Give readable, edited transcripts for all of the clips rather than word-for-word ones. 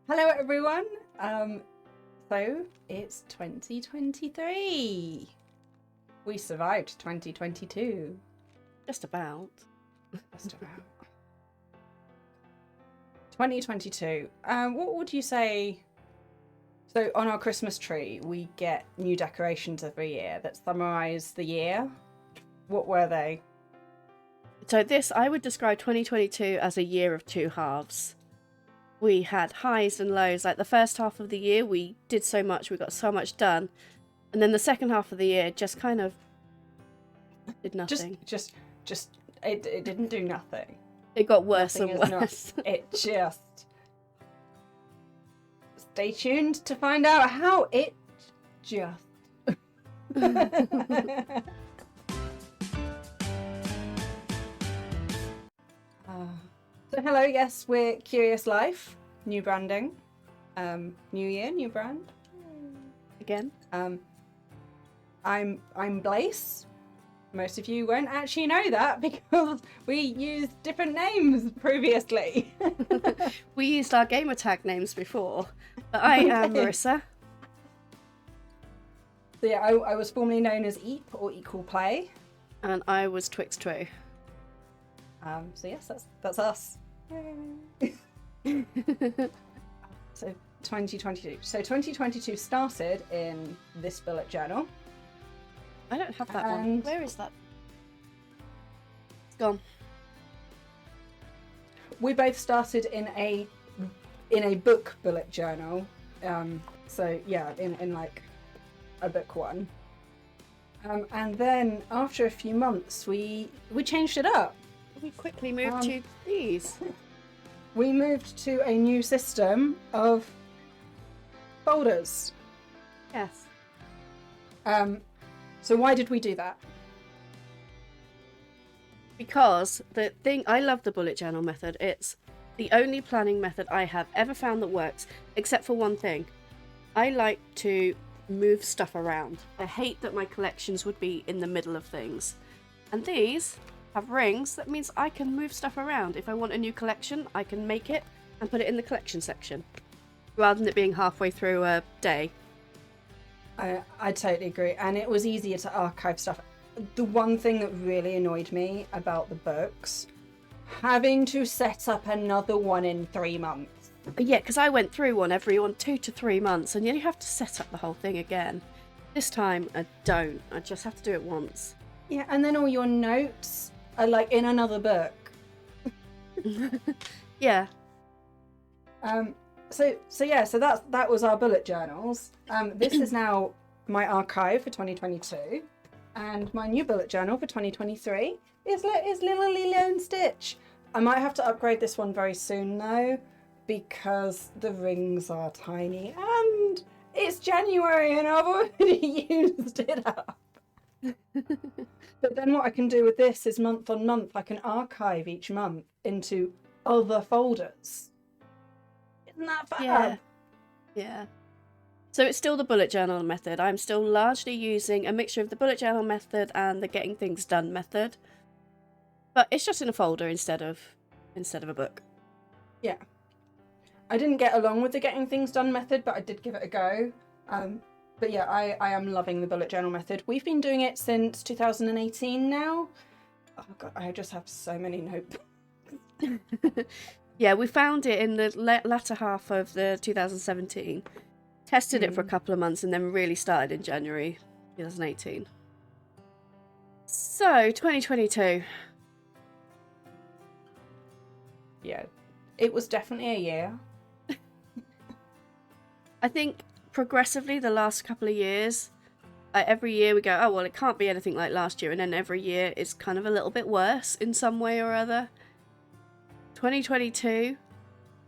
Hello everyone. So it's 2023. We survived 2022. Just about. Just about. 2022. What would you say? So on our Christmas tree, we get new decorations every year that summarise the year. What were they? So I would describe 2022 as a year of two halves. We had highs and lows. Like the first half of the year, we did so much, we got so much done. And then the second half of the year just kind of did nothing. It didn't do nothing. It got worse Nothing and is worse. It just... Stay tuned to find out how it just... So hello, yes, we're Curious Life, new branding, new year, new brand. Again. I'm Blaze. Most of you won't actually know that because we used different names previously. We used our gamer tag names before, but I am Marissa. So yeah, I was formerly known as Eep or Equal Play. And I was Twixtro. So yes, that's us. So 2022. So 2022 started in this bullet journal. I don't have that one. Where is that? It's gone. We both started in a book bullet journal. So yeah, in like a book one. And then after a few months, we changed it up. We quickly moved to these. We moved to a new system of folders. Yes. So why did we do that? Because I love the bullet journal method. It's the only planning method I have ever found that works, except for one thing. I like to move stuff around. I hate that my collections would be in the middle of things. And these have rings. That means I can move stuff around. If I want a new collection, I can make it and put it in the collection section, rather than it being halfway through a day. I totally agree, and it was easier to archive stuff. The one thing that really annoyed me about the books, having to set up another one in 3 months. Yeah, because I went through one every 2 to 3 months, and you have to set up the whole thing again. This time, I don't. I just have to do it once. Yeah, and then all your notes are like in another book. Yeah. So that was our bullet journals. This is now my archive for 2022, and my new bullet journal for 2023 is little Lilo and Stitch. I might have to upgrade this one very soon though, because the rings are tiny and it's January and I've already used it up. But then what I can do with this is month on month, I can archive each month into other folders. Isn't that fab? Yeah. So it's still the bullet journal method. I'm still largely using a mixture of the bullet journal method and the getting things done method. But it's just in a folder instead of a book. Yeah. I didn't get along with the getting things done method, but I did give it a go. But yeah, I am loving the bullet journal method. We've been doing it since 2018 now. Oh god, I just have so many notebooks. Yeah, we found it in the latter half of the 2017. Tested it for a couple of months and then really started in January 2018. So, 2022. Yeah, it was definitely a year. I think progressively the last couple of years, every year we go, oh, well, it can't be anything like last year. And then every year is kind of a little bit worse in some way or other. 2022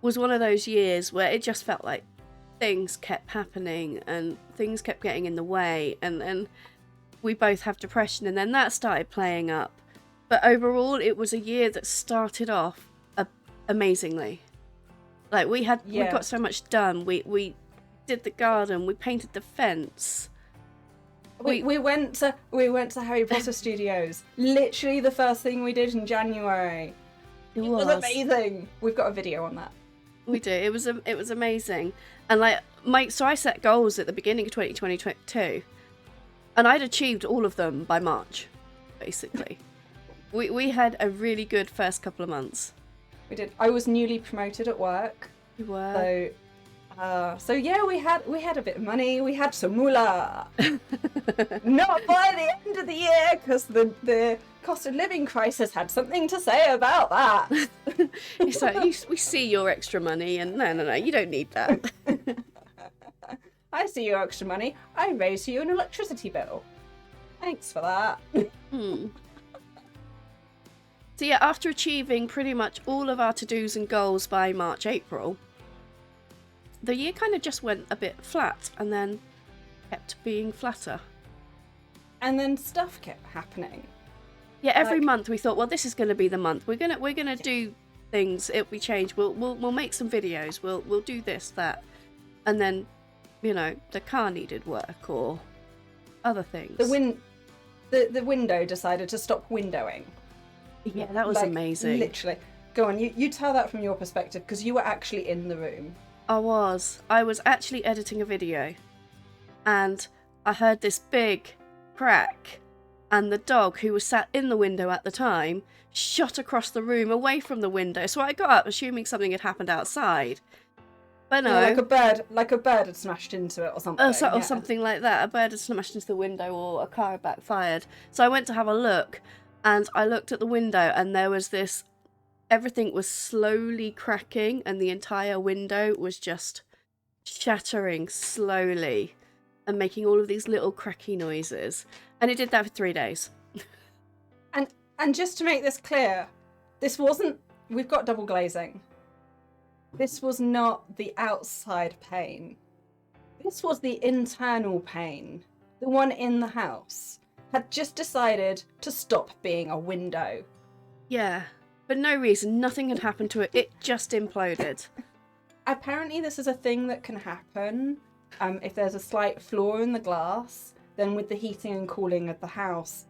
was one of those years where it just felt like things kept happening and things kept getting in the way, and then we both have depression, and then that started playing up. But overall, it was a year that started off amazingly. Like we got so much done. We did the garden, we painted the fence. We went to Harry Potter Studios. Literally the first thing we did in January. It was amazing. We've got a video on that. We do. It was amazing, and like so I set goals at the beginning of 2022, and I'd achieved all of them by March, basically. We had a really good first couple of months. We did. I was newly promoted at work. You were. So yeah, we had a bit of money. We had some moolah. Not by the end of the year, because the cost of living crisis had something to say about that. It's like we see your extra money, and no, you don't need that. I see your extra money. I raise you an electricity bill. Thanks for that. So yeah, after achieving pretty much all of our to-dos and goals by March, April, the year kind of just went a bit flat and then kept being flatter. And then stuff kept happening. Yeah, every month we thought, well, this is going to be the month. We're gonna do things. It'll be changed. We'll make some videos. We'll do this, that, and then, you know, the car needed work or other things. The window decided to stop windowing. Yeah, that was amazing. Literally. Go on, you tell that from your perspective, because you were actually in the room. I was actually editing a video, and I heard this big crack, and the dog, who was sat in the window at the time, shot across the room away from the window. So I got up, assuming something had happened outside. But no. Yeah, like a bird had smashed into it or something. Or something like that. A bird had smashed into the window, or a car had backfired. So I went to have a look, and I looked at the window, and there was this... Everything was slowly cracking, and the entire window was just shattering slowly and making all of these little cracky noises. And it did that for 3 days. And just to make this clear, this wasn't... We've got double glazing. This was not the outside pane. This was the internal pane. The one in the house had just decided to stop being a window. Yeah. For no reason, nothing had happened to it. It just imploded. Apparently this is a thing that can happen if there's a slight flaw in the glass. Then with the heating and cooling of the house,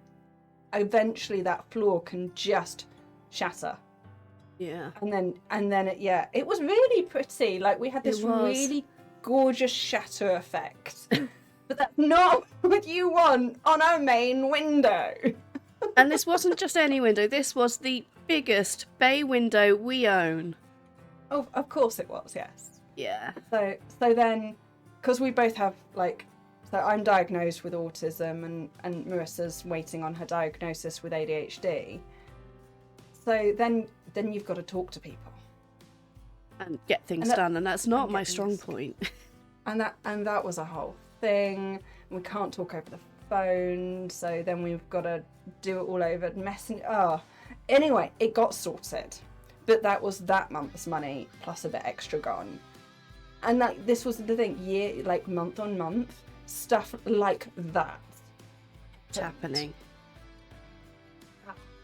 eventually that flaw can just shatter. Yeah. And then it was really pretty. Like, we had this really gorgeous shatter effect. But that's not what you want on a main window. And this wasn't just any window. This was the biggest bay window we own. Oh, of course it was, yes. Yeah. So then, because we both have, like, so I'm diagnosed with autism, and Marissa's waiting on her diagnosis with ADHD. So then you've got to talk to people and get things done, and that's not my strong point. And that was a whole thing. We can't talk over the phone, so then we've got to do it all over messenger. Anyway, it got sorted, but that was that month's money plus a bit extra gone. And this was the thing, month on month, stuff like that. It's happening.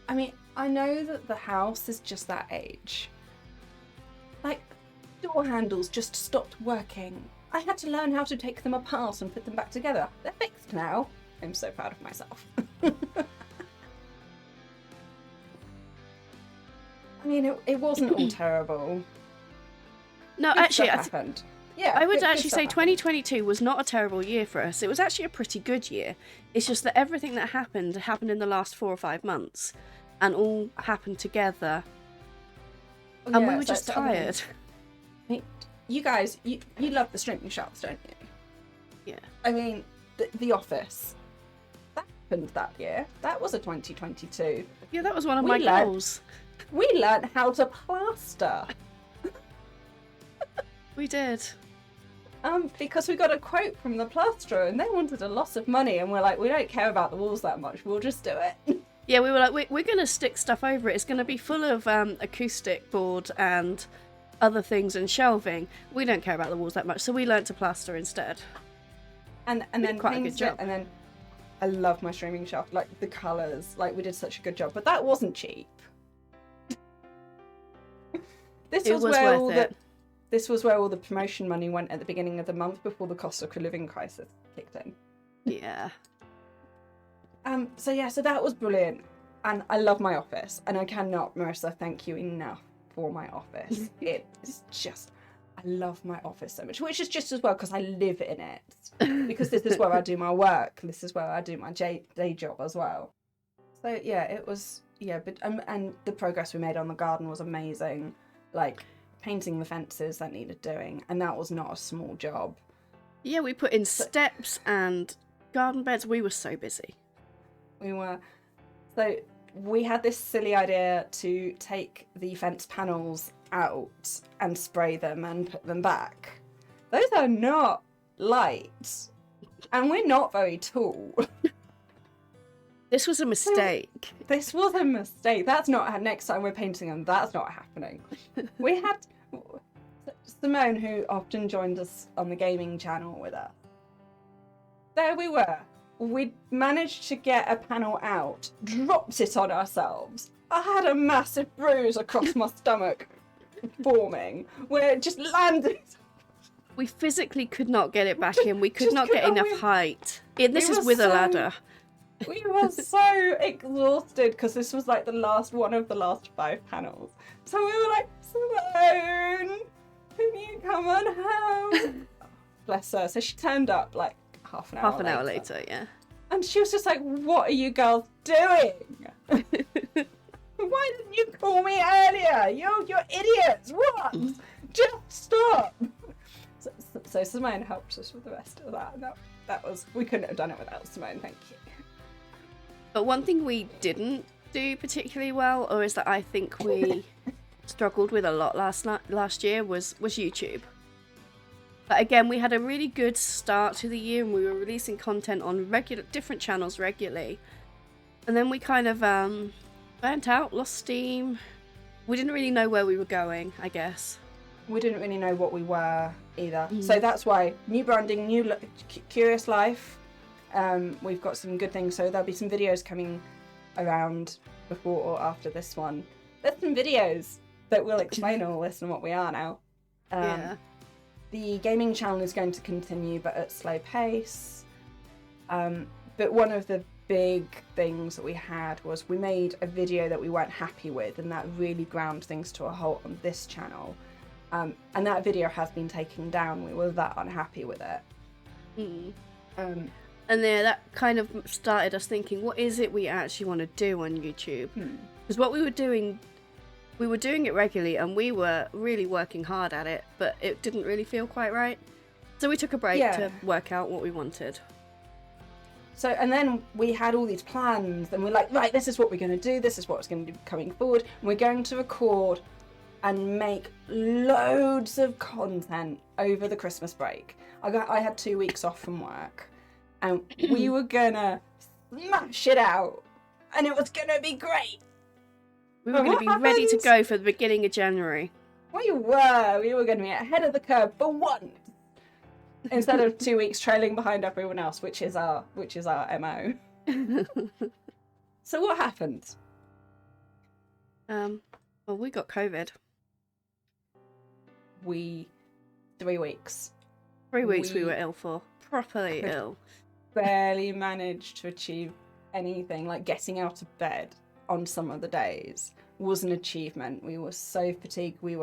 I mean, I know that the house is just that age. Like, door handles just stopped working. I had to learn how to take them apart and put them back together. They're fixed now. I'm so proud of myself. I mean, it wasn't all terrible. No, Good actually, stuff happened. Yeah, I would good actually stuff say 2022 was not a terrible year for us. It was actually a pretty good year. It's just that everything that happened in the last 4 or 5 months, and all happened together. And we were just tired. I mean, you guys, you love the streaming shops, don't you? Yeah. I mean, The Office. That happened that year. That was a 2022. Yeah, that was one of my goals. We learned how to plaster. We did. Because we got a quote from the plasterer, and they wanted a lot of money, and we're like, we don't care about the walls that much. We'll just do it. Yeah, we were like, we're going to stick stuff over it. It's going to be full of acoustic board and other things and shelving. We don't care about the walls that much, so we learnt to plaster instead. And then quite a good job. And then I love my streaming shelf, like the colours. Like, we did such a good job, but that wasn't cheap. This was where all the promotion money went at the beginning of the month before the cost of living crisis kicked in. Yeah. So that was brilliant, and I love my office, and I cannot, Marissa, thank you enough for my office. It is just I love my office so much, which is just as well because I live in it. Because this is where I do my work. This is where I do my day job as well. So yeah, it was, yeah, but and the progress we made on the garden was amazing. Like painting the fences that needed doing, and that was not a small job. Yeah, we put in steps and garden beds. We were so busy. So we had this silly idea to take the fence panels out and spray them and put them back. Those are not light, and we're not very tall. This was a mistake. This was a mistake. That's not, next time we're painting them, that's not happening. We had Simone, who often joined us on the gaming channel with us. There we were. We managed to get a panel out, dropped it on ourselves. I had a massive bruise across my stomach forming, where it just landed. We physically could not get it back in. We could not get enough height. This is with a ladder. We were so exhausted because this was like the last one of the last 5 panels. So we were like, Simone, can you come and help? Bless her. So she turned up like half an hour later, yeah. And she was just like, what are you girls doing? Why didn't you call me earlier? You're idiots. What? Just stop. So Simone helped us with the rest of that. That was, we couldn't have done it without Simone, thank you. But one thing we didn't do particularly well, or is that I think we struggled with a lot last year, was YouTube. But again, we had a really good start to the year, and we were releasing content on different channels regularly. And then we kind of burnt out, lost steam. We didn't really know where we were going, I guess. We didn't really know what we were either. So that's why new branding, new Curious Life. We've got some good things, so there'll be some videos coming around before or after this one. There's some videos that will explain all this and what we are now. Yeah. The gaming channel is going to continue, but at slow pace. But one of the big things that we had was we made a video that we weren't happy with, and that really ground things to a halt on this channel. And that video has been taken down. We were that unhappy with it. And then that kind of started us thinking, what is it we actually want to do on YouTube? Because what we were doing it regularly, and we were really working hard at it, but it didn't really feel quite right. So we took a break to work out what we wanted. So, and then we had all these plans, and we're like, right, this is what we're going to do, this is what's going to be coming forward, and we're going to record and make loads of content over the Christmas break. I had 2 weeks off from work, and we were gonna smash it out, and it was gonna be great. We were going to be ready to go for the beginning of January. We were going to be ahead of the curve for once, instead of 2 weeks trailing behind everyone else, which is our MO. So what happened? Well, we got COVID. 3 weeks. 3 weeks we were ill for. Properly ill. Barely managed to achieve anything, like getting out of bed on some of the days was an achievement. We were so fatigued. We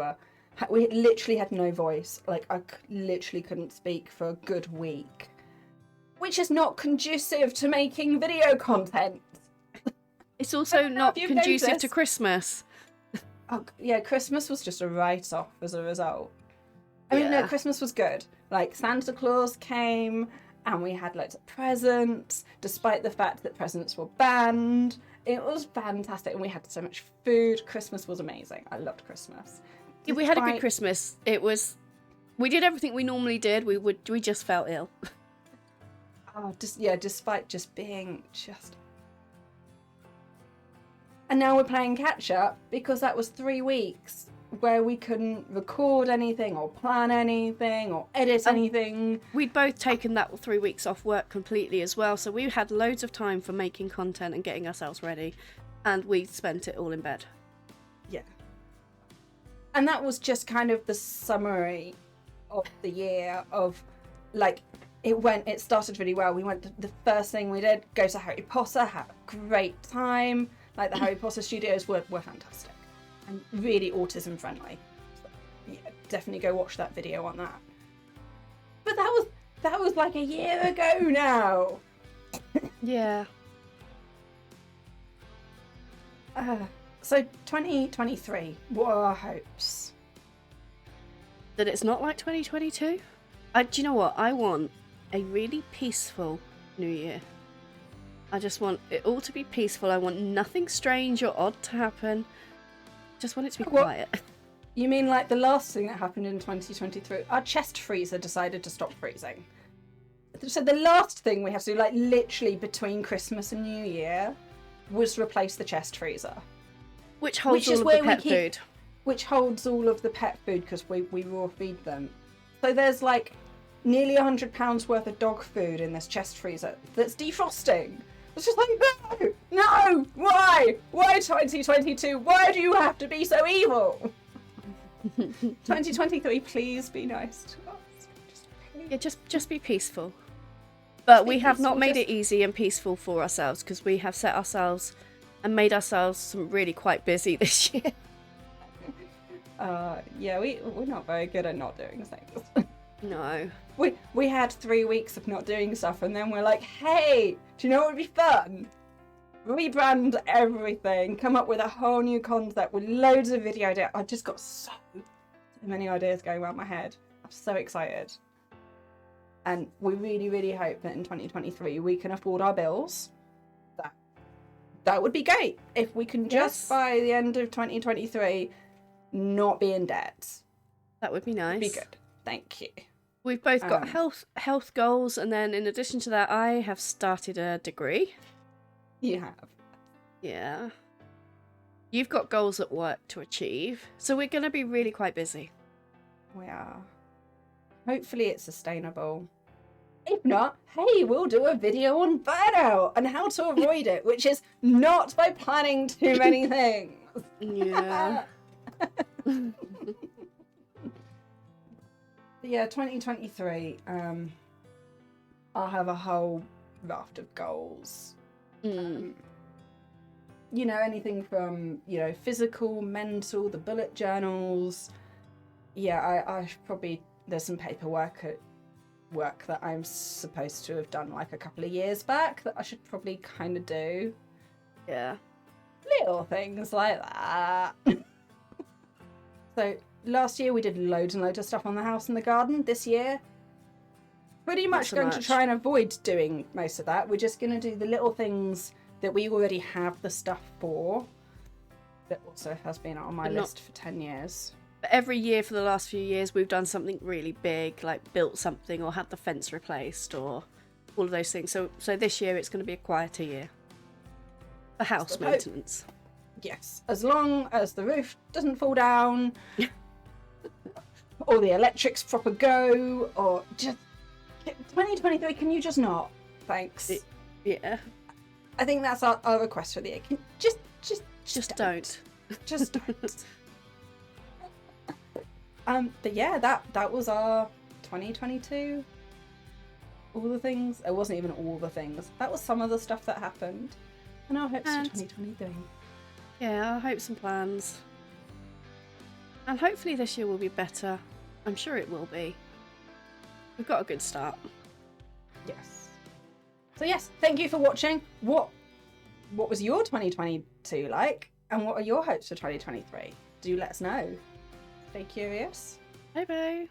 literally had no voice. Like I literally couldn't speak for a good week, which is not conducive to making video content. It's also not conducive to Christmas. Oh, yeah, Christmas was just a write-off as a result. I mean, no, Christmas was good. Like, Santa Claus came, and we had loads of presents, despite the fact that presents were banned. It was fantastic, and we had so much food. Christmas was amazing. I loved Christmas. Yeah, we had a good Christmas. We did everything we normally did. We just felt ill. Despite just being just... And now we're playing catch up because that was 3 weeks where we couldn't record anything or plan anything or edit anything. We'd both taken that 3 weeks off work completely as well, so we had loads of time for making content and getting ourselves ready, and we spent it all in bed. Yeah. And that was just kind of the summary of the year of, like, it started really well. The first thing we did, go to Harry Potter, have a great time. Like, the Harry Potter studios were fantastic and really autism friendly. So, yeah, definitely go watch that video on that. But that was like a year ago now. Yeah. So 2023, what are our hopes? That it's not like 2022. Do you know what? I want a really peaceful New Year. I just want it all to be peaceful. I want nothing strange or odd to happen. Just want it to be quiet. You mean like the last thing that happened in 2023? Our chest freezer decided to stop freezing. So the last thing we have to do, like literally between Christmas and New Year, was replace the chest freezer. Which holds all of the pet food. Which holds all of the pet food because we raw feed them. So there's like nearly £100 worth of dog food in this chest freezer that's defrosting. It's just like, no, why? Why 2022? Why do you have to be so evil? 2023, please be nice to us. Yeah, just be peaceful. But we have not made it easy and peaceful for ourselves because we have set ourselves and made ourselves some really quite busy this year. Yeah, we're not very good at not doing things. No. We had 3 weeks of not doing stuff, and then we're like, hey, do you know what would be fun? Rebrand everything, come up with a whole new concept with loads of video ideas. I just got so many ideas going around my head. I'm so excited. And we really, really hope that in 2023 we can afford our bills. That would be great if we can just by the end of 2023 not be in debt. That would be nice. Be good. Thank you. We've both got health goals, and then in addition to that, I have started a degree. You have. Yeah. You've got goals at work to achieve, so we're going to be really quite busy. We are. Hopefully it's sustainable. If not, hey, we'll do a video on burnout and how to avoid it, which is not by planning too many things. Yeah. Yeah, 2023, I'll have a whole raft of goals. You know, anything from, you know, physical, mental, the bullet journals. Yeah, I should probably, there's some paperwork at work that I'm supposed to have done like a couple of years back that I should probably kind of do. Yeah. Little things like that. So last year we did loads and loads of stuff on the house and the garden. This year, pretty much going to try and avoid doing most of that. We're just going to do the little things that we already have the stuff for. That also has been on my list for 10 years. But every year for the last few years, we've done something really big, like built something or had the fence replaced or all of those things. So this year it's going to be a quieter year for house maintenance. Yes, as long as the roof doesn't fall down, or the electrics proper go, or just 2023. Can you just not? Thanks. Yeah. I think that's our request for the year. Just don't. Just don't. But yeah, that was our 2022. All the things. It wasn't even all the things. That was some of the stuff that happened. And our hopes for 2023. Yeah, our hopes and plans. And hopefully this year will be better. I'm sure it will be. We've got a good start. Yes. So yes, thank you for watching. What was your 2022 like? And what are your hopes for 2023? Do let us know. Stay curious. Bye bye.